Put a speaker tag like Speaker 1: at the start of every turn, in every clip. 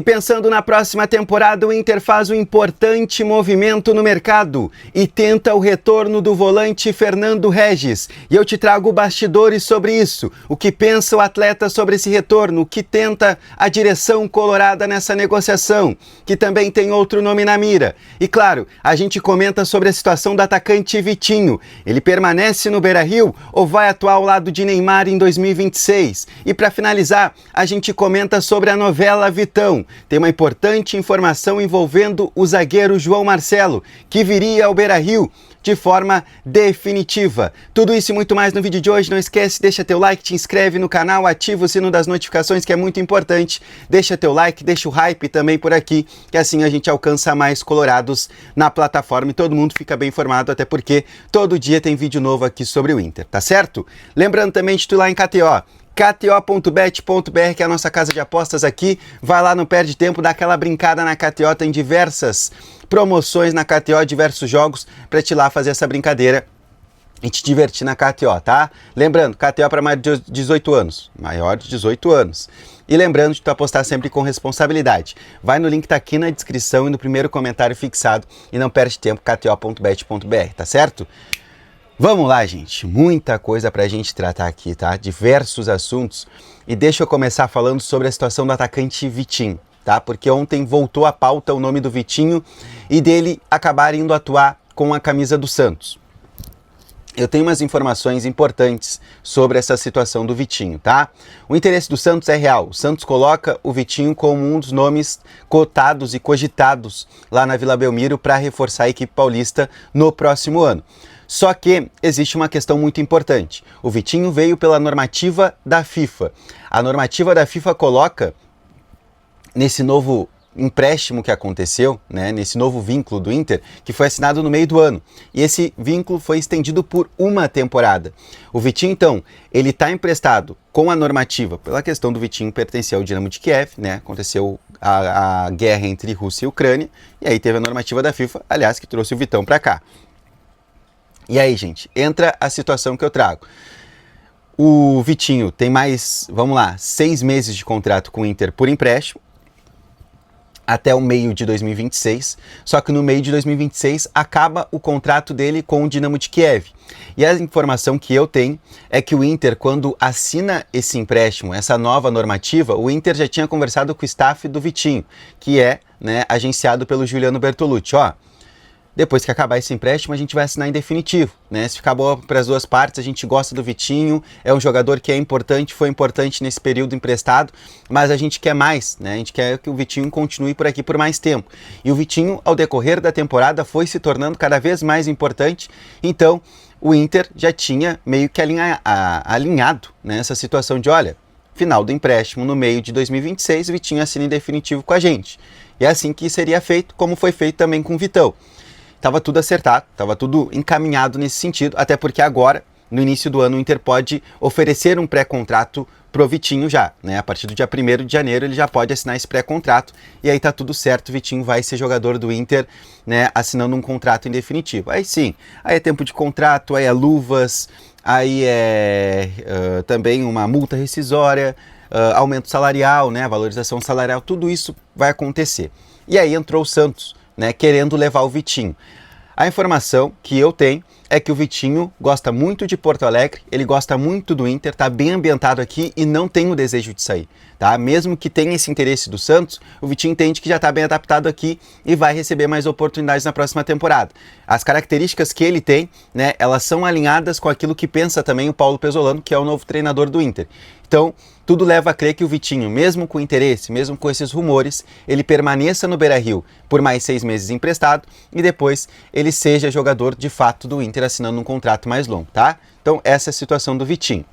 Speaker 1: Pensando na próxima temporada, o Inter faz um importante movimento no mercado e tenta o retorno do volante Fernando Regis. E eu te trago bastidores sobre isso, o que pensa o atleta sobre esse retorno, o que tenta a direção colorada nessa negociação, que também tem outro nome na mira. E claro, a gente comenta sobre a situação do atacante Vitinho. Ele permanece no Beira-Rio ou vai atuar ao lado de Neymar em 2026? E para finalizar, a gente comenta sobre a novela Vitão. Tem uma importante informação envolvendo o zagueiro João Marcelo, que viria ao Beira-Rio de forma definitiva. Tudo isso e muito mais no vídeo de hoje. Não esquece, deixa teu like, te inscreve no canal, ativa o sino das notificações, que é muito importante. Deixa teu like, deixa o hype também por aqui, que assim a gente alcança mais colorados na plataforma e todo mundo fica bem informado, até porque todo dia tem vídeo novo aqui sobre o Inter, tá certo? Lembrando também de tu ir lá em KTO. KTO.bet.br, que é a nossa casa de apostas aqui. Vai lá, não perde tempo, dá aquela brincada na KTO, tem diversas promoções na KTO, diversos jogos para te ir lá fazer essa brincadeira e te divertir na KTO, tá? Lembrando, KTO para maior de 18 anos, maior de 18 anos. E lembrando de tu apostar sempre com responsabilidade. Vai no link que tá aqui na descrição e no primeiro comentário fixado e não perde tempo, kto.bet.br, tá certo? Vamos lá, gente, muita coisa pra gente tratar aqui, tá? Diversos assuntos. E deixa eu começar falando sobre a situação do atacante Vitinho, tá? Porque ontem voltou à pauta o nome do Vitinho e dele acabar indo atuar com a camisa do Santos. Eu tenho umas informações importantes sobre essa situação do Vitinho, tá? O interesse do Santos é real. O Santos coloca o Vitinho como um dos nomes cotados e cogitados lá na Vila Belmiro para reforçar a equipe paulista no próximo ano. Só que existe uma questão muito importante. O Vitinho veio pela normativa da FIFA. A normativa da FIFA coloca, nesse novo empréstimo que aconteceu, né, nesse novo vínculo do Inter, que foi assinado no meio do ano. E esse vínculo foi estendido por uma temporada. O Vitinho, então, ele está emprestado com a normativa, pela questão do Vitinho pertencer ao Dinamo de Kiev, né, aconteceu a guerra entre Rússia e Ucrânia, e aí teve a normativa da FIFA, aliás, que trouxe o Vitão para cá. E aí, gente, entra a situação que eu trago. O Vitinho tem mais, 6 meses de contrato com o Inter por empréstimo, até o meio de 2026, só que no meio de 2026 acaba o contrato dele com o Dinamo de Kiev. E a informação que eu tenho é que o Inter, quando assina esse empréstimo, essa nova normativa, o Inter já tinha conversado com o staff do Vitinho, que é, né, agenciado pelo Juliano Bertolucci, ó. Depois que acabar esse empréstimo, a gente vai assinar em definitivo, né? Se ficar boa para as duas partes, a gente gosta do Vitinho, é um jogador que é importante, foi importante nesse período emprestado, mas a gente quer mais, né? A gente quer que o Vitinho continue por aqui por mais tempo. E o Vitinho, ao decorrer da temporada, foi se tornando cada vez mais importante, então o Inter já tinha meio que alinhado nessa situação de, olha, final do empréstimo no meio de 2026, o Vitinho assina em definitivo com a gente. E é assim que seria feito, como foi feito também com o Vitão. Estava tudo acertado, estava tudo encaminhado nesse sentido, até porque agora, no início do ano, o Inter pode oferecer um pré-contrato pro Vitinho já, né? A partir do dia 1º de janeiro ele já pode assinar esse pré-contrato e aí tá tudo certo, o Vitinho vai ser jogador do Inter, né? Assinando um contrato em definitivo. Aí sim, aí é tempo de contrato, aí é luvas, aí é também uma multa rescisória, aumento salarial, né? Valorização salarial, tudo isso vai acontecer. E aí entrou o Santos, né, querendo levar o Vitinho. A informação que eu tenho é que o Vitinho gosta muito de Porto Alegre, ele gosta muito do Inter, tá bem ambientado aqui e não tem o desejo de sair, tá? Mesmo que tenha esse interesse do Santos, o Vitinho entende que já tá bem adaptado aqui e vai receber mais oportunidades na próxima temporada. As características que ele tem, né, elas são alinhadas com aquilo que pensa também o Paulo Pezzolano, que é o novo treinador do Inter. Então, tudo leva a crer que o Vitinho, mesmo com interesse, mesmo com esses rumores, ele permaneça no Beira-Rio por mais 6 meses emprestado e depois ele seja jogador de fato do Inter, assinando um contrato mais longo, tá? Então, essa é a situação do Vitinho.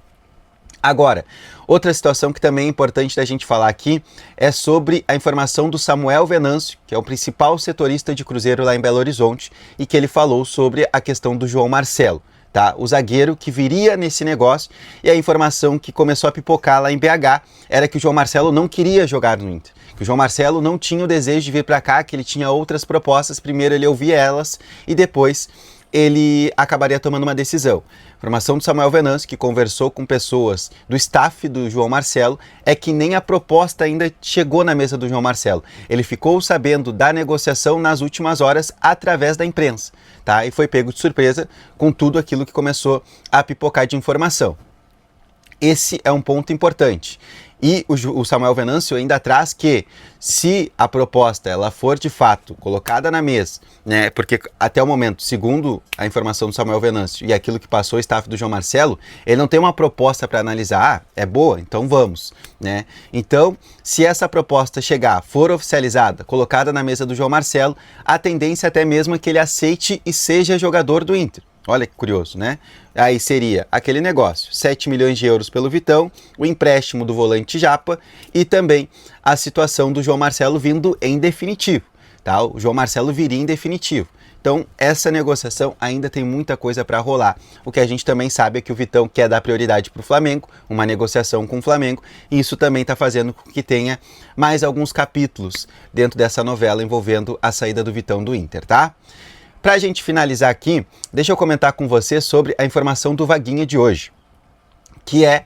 Speaker 1: Agora, outra situação que também é importante da gente falar aqui é sobre a informação do Samuel Venâncio, que é o principal setorista de Cruzeiro lá em Belo Horizonte, e que ele falou sobre a questão do João Marcelo, tá? O zagueiro que viria nesse negócio, e a informação que começou a pipocar lá em BH era que o João Marcelo não queria jogar no Inter, que o João Marcelo não tinha o desejo de vir para cá, que ele tinha outras propostas, primeiro ele ouvia elas e depois ele acabaria tomando uma decisão. A informação do Samuel Venâncio, que conversou com pessoas do staff do João Marcelo, é que nem a proposta ainda chegou na mesa do João Marcelo. Ele ficou sabendo da negociação nas últimas horas através da imprensa, tá? E foi pego de surpresa com tudo aquilo que começou a pipocar de informação. Esse é um ponto importante. E o Samuel Venâncio ainda traz que, se a proposta ela for de fato colocada na mesa, né, porque até o momento, segundo a informação do Samuel Venâncio e aquilo que passou o staff do João Marcelo, ele não tem uma proposta para analisar. É boa, então vamos, né? Então, se essa proposta chegar, for oficializada, colocada na mesa do João Marcelo, a tendência até mesmo é que ele aceite e seja jogador do Inter. Olha que curioso, né? Aí seria aquele negócio, 7 milhões de euros pelo Vitão, o empréstimo do volante Japa e também a situação do João Marcelo vindo em definitivo, tá? O João Marcelo viria em definitivo. Então, essa negociação ainda tem muita coisa para rolar. O que a gente também sabe é que o Vitão quer dar prioridade para o Flamengo, uma negociação com o Flamengo, e isso também está fazendo com que tenha mais alguns capítulos dentro dessa novela envolvendo a saída do Vitão do Inter, tá? Para a gente finalizar aqui, deixa eu comentar com você sobre a informação do Vaguinha de hoje, que é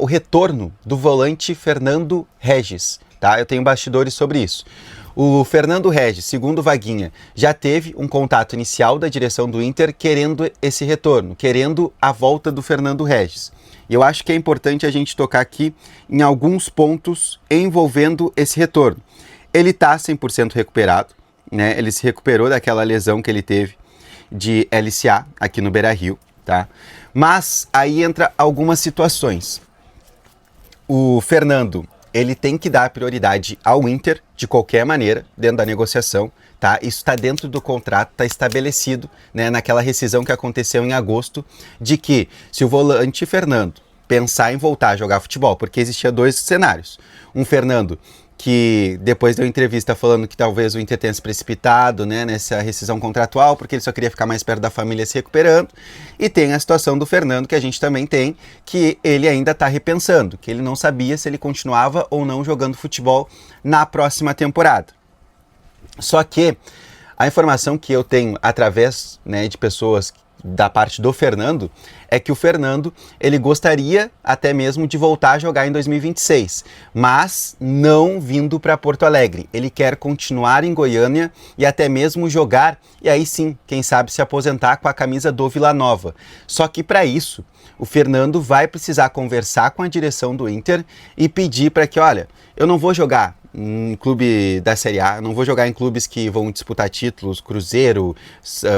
Speaker 1: o retorno do volante Fernando Regis, tá? Eu tenho bastidores sobre isso. O Fernando Regis, segundo o Vaguinha, já teve um contato inicial da direção do Inter querendo esse retorno, querendo a volta do Fernando Regis. E eu acho que é importante a gente tocar aqui em alguns pontos envolvendo esse retorno. Ele está 100% recuperado, né? Ele se recuperou daquela lesão que ele teve de LCA aqui no Beira-Rio, tá? Mas aí entra algumas situações. O Fernando, ele tem que dar prioridade ao Inter de qualquer maneira, dentro da negociação, tá? Isso está dentro do contrato, está estabelecido, né, naquela rescisão que aconteceu em agosto, de que se o volante Fernando pensar em voltar a jogar futebol, porque existia dois cenários. Um Fernando que depois deu entrevista falando que talvez o Inter tenha se precipitado, né, nessa rescisão contratual, porque ele só queria ficar mais perto da família se recuperando. E tem a situação do Fernando, que a gente também tem, que ele ainda está repensando, que ele não sabia se ele continuava ou não jogando futebol na próxima temporada. Só que a informação que eu tenho através, né, de pessoas da parte do Fernando, é que o Fernando, ele gostaria até mesmo de voltar a jogar em 2026, mas não vindo para Porto Alegre. Ele quer continuar em Goiânia e até mesmo jogar, e aí sim, quem sabe se aposentar com a camisa do Vila Nova. Só que para isso, o Fernando vai precisar conversar com a direção do Inter e pedir para que, olha, eu não vou jogar em clube da Série A, não vou jogar em clubes que vão disputar títulos, Cruzeiro,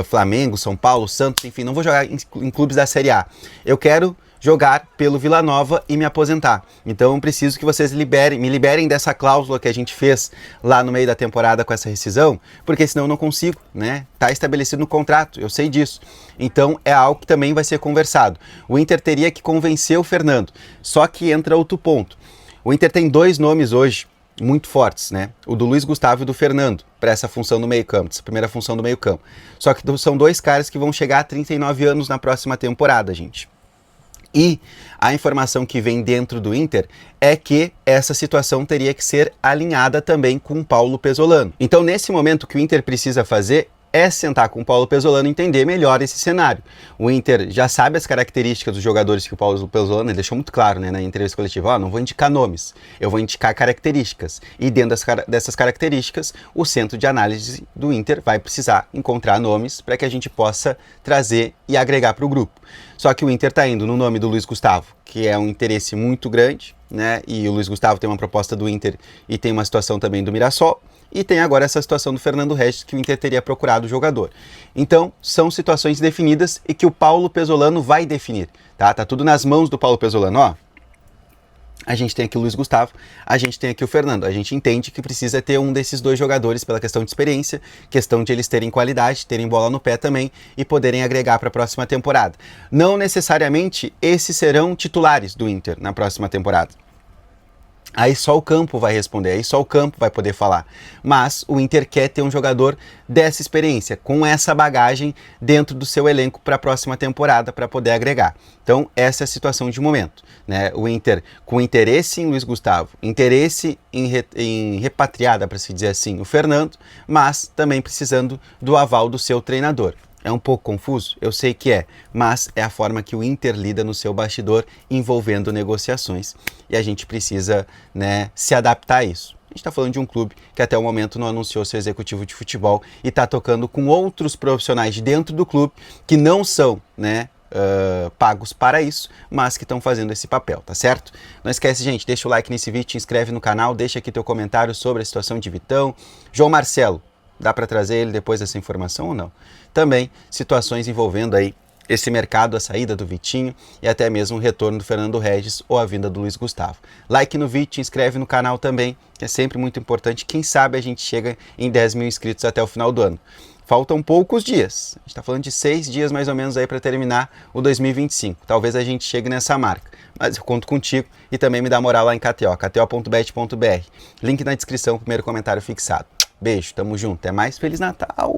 Speaker 1: Flamengo, São Paulo, Santos, enfim, não vou jogar em clubes da Série A. Eu quero jogar pelo Vila Nova e me aposentar. Então eu preciso que vocês me liberem dessa cláusula que a gente fez lá no meio da temporada com essa rescisão, porque senão eu não consigo, né? Tá estabelecido no contrato, eu sei disso. Então é algo que também vai ser conversado. O Inter teria que convencer o Fernando. Só que entra outro ponto. O Inter tem dois nomes hoje muito fortes, né? O do Luiz Gustavo e do Fernando, para essa função do meio-campo, essa primeira função do meio-campo. Só que são dois caras que vão chegar a 39 anos na próxima temporada, gente. E a informação que vem dentro do Inter é que essa situação teria que ser alinhada também com o Paulo Pesolano. Então, nesse momento, o que o Inter precisa fazer é sentar com o Paulo Pesolano e entender melhor esse cenário. O Inter já sabe as características dos jogadores que o Paulo Pesolano, ele deixou muito claro, né, na entrevista coletiva, não vou indicar nomes, eu vou indicar características. E dentro dessas características, o centro de análise do Inter vai precisar encontrar nomes para que a gente possa trazer e agregar para o grupo. Só que o Inter está indo no nome do Luiz Gustavo, que é um interesse muito grande, né, e o Luiz Gustavo tem uma proposta do Inter e tem uma situação também do Mirassol. E tem agora essa situação do Fernando Regis, que o Inter teria procurado o jogador. Então, são situações definidas e que o Paulo Pesolano vai definir, tá? Tá tudo nas mãos do Paulo Pesolano, ó. A gente tem aqui o Luiz Gustavo, a gente tem aqui o Fernando. A gente entende que precisa ter um desses dois jogadores pela questão de experiência, questão de eles terem qualidade, terem bola no pé também e poderem agregar para a próxima temporada. Não necessariamente esses serão titulares do Inter na próxima temporada. Aí só o campo vai responder, aí só o campo vai poder falar. Mas o Inter quer ter um jogador dessa experiência, com essa bagagem dentro do seu elenco para a próxima temporada, para poder agregar. Então essa é a situação de momento, né? O Inter com interesse em Luiz Gustavo, interesse em repatriar, para se dizer assim, o Fernando, mas também precisando do aval do seu treinador. É um pouco confuso? Eu sei que é, mas é a forma que o Inter lida no seu bastidor envolvendo negociações e a gente precisa, né, se adaptar a isso. A gente está falando de um clube que até o momento não anunciou seu executivo de futebol e está tocando com outros profissionais de dentro do clube que não são, né, pagos para isso, mas que estão fazendo esse papel, tá certo? Não esquece, gente, deixa o like nesse vídeo, te inscreve no canal, deixa aqui teu comentário sobre a situação de Vitão. João Marcelo, dá para trazer ele depois dessa informação ou não? Também situações envolvendo aí esse mercado, a saída do Vitinho e até mesmo o retorno do Fernando Regis ou a vinda do Luiz Gustavo. Like no vídeo, te inscreve no canal também, que é sempre muito importante. Quem sabe a gente chega em 10 mil inscritos até o final do ano. Faltam poucos dias, a gente está falando de 6 dias mais ou menos aí para terminar o 2025. Talvez a gente chegue nessa marca, mas eu conto contigo e também me dá moral lá em KTO, kto.bet.br. Link na descrição, primeiro comentário fixado. Beijo, tamo junto, até mais, Feliz Natal!